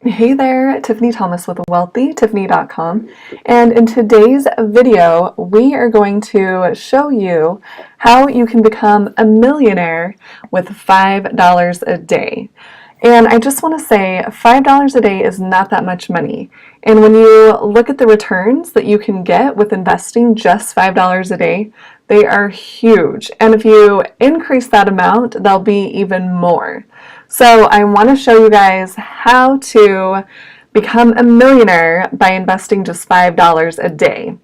Hey there, Tiffany Thomas with wealthytiffany.com, and in today's video we are going to show you how you can become a millionaire with $5 a day. And I just want to say $5 a day is not that much money, and when you look at the returns that you can get with investing just $5 a day, they are huge, and if you increase that amount, they'll be even more. So I want to show you guys how to become a millionaire by investing just $5 a day.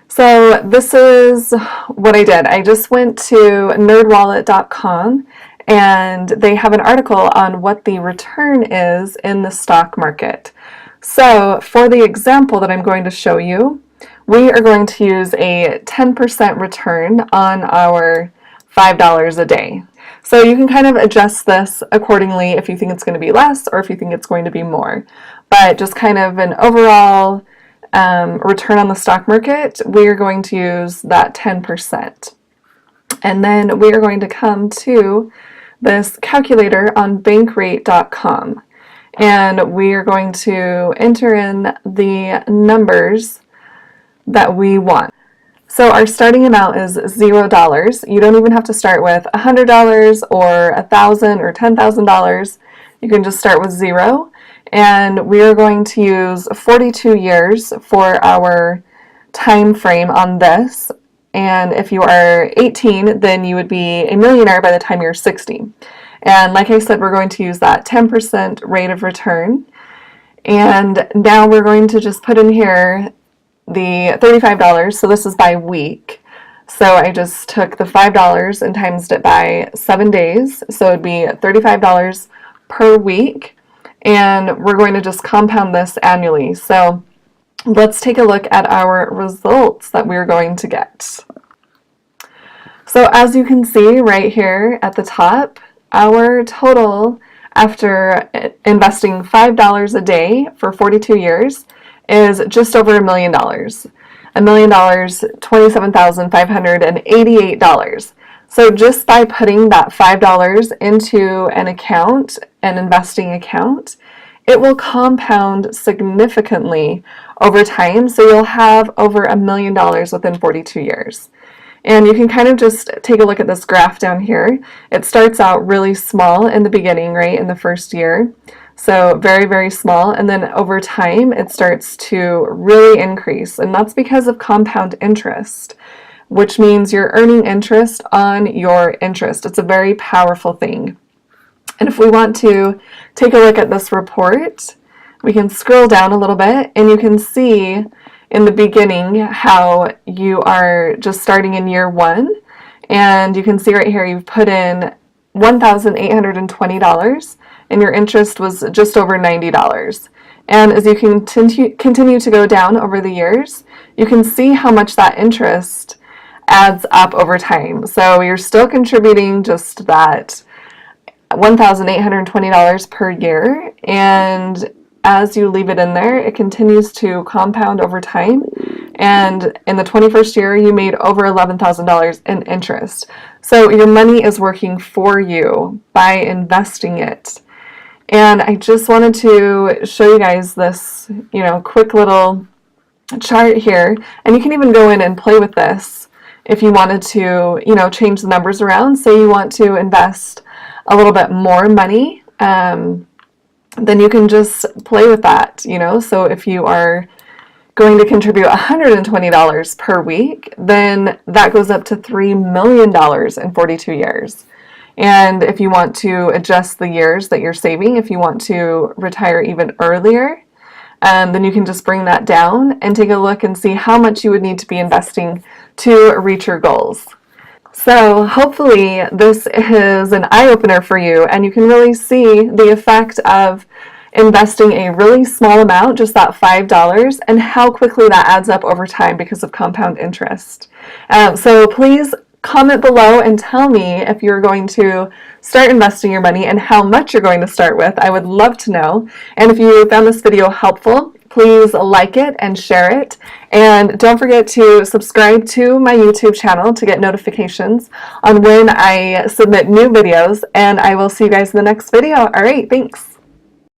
So this is what I did. I just went to nerdwallet.com and they have an article on what the return is in the stock market. So for the example that I'm going to show you, we are going to use a 10% return on our $5 a day. So you can kind of adjust this accordingly if you think it's going to be less or if you think it's going to be more. But just kind of an overall return on the stock market, we are going to use that 10%. And then we are going to come to this calculator on bankrate.com. And we are going to enter in the numbers that we want. So our starting amount is $0. You don't even have to start with $100 or $1,000 or $10,000. You can just start with 0. And we are going to use 42 years for our time frame on this. And if you are 18, then you would be a millionaire by the time you're 60. And like I said, we're going to use that 10% rate of return. And now we're going to just put in here the $35, so this is by week. So I just took the $5 and times it by 7 days, so it'd be $35 per week, and we're going to just compound this annually. So let's take a look at our results that we're going to get. So as you can see right here at the top, our total after investing $5 a day for 42 years is just over $1 million. $1,027,588. So just by putting that $5 into an account, an investing account, it will compound significantly over time. So you'll have over $1 million within 42 years. And you can kind of just take a look at this graph down here. It starts out really small in the beginning, right, in the first year. So very, very small, and then over time it starts to really increase, and that's because of compound interest, which means you're earning interest on your interest. It's a very powerful thing. And if we want to take a look at this report, we can scroll down a little bit, and you can see in the beginning how you are just starting in year 1, and you can see right here you've put in $1,820, and your interest was just over $90. And as you continue to go down over the years, you can see how much that interest adds up over time. So you're still contributing just that $1,820 per year, and as you leave it in there, it continues to compound over time. And in the 21st year, you made over $11,000 in interest. So your money is working for you by investing it. And I just wanted to show you guys this, quick little chart here. And you can even go in and play with this if you wanted to, change the numbers around. Say you want to invest a little bit more money, then you can just play with that, So if you are going to contribute $120 per week, then that goes up to $3 million in 42 years. And if you want to adjust the years that you're saving, if you want to retire even earlier, then you can just bring that down and take a look and see how much you would need to be investing to reach your goals. So hopefully this is an eye-opener for you, and you can really see the effect of investing a really small amount, just that $5, and how quickly that adds up over time because of compound interest. So please comment below and tell me if you're going to start investing your money and how much you're going to start with. I would love to know. And if you found this video helpful, please like it and share it. And don't forget to subscribe to my YouTube channel to get notifications on when I submit new videos. And I will see you guys in the next video. All right, thanks.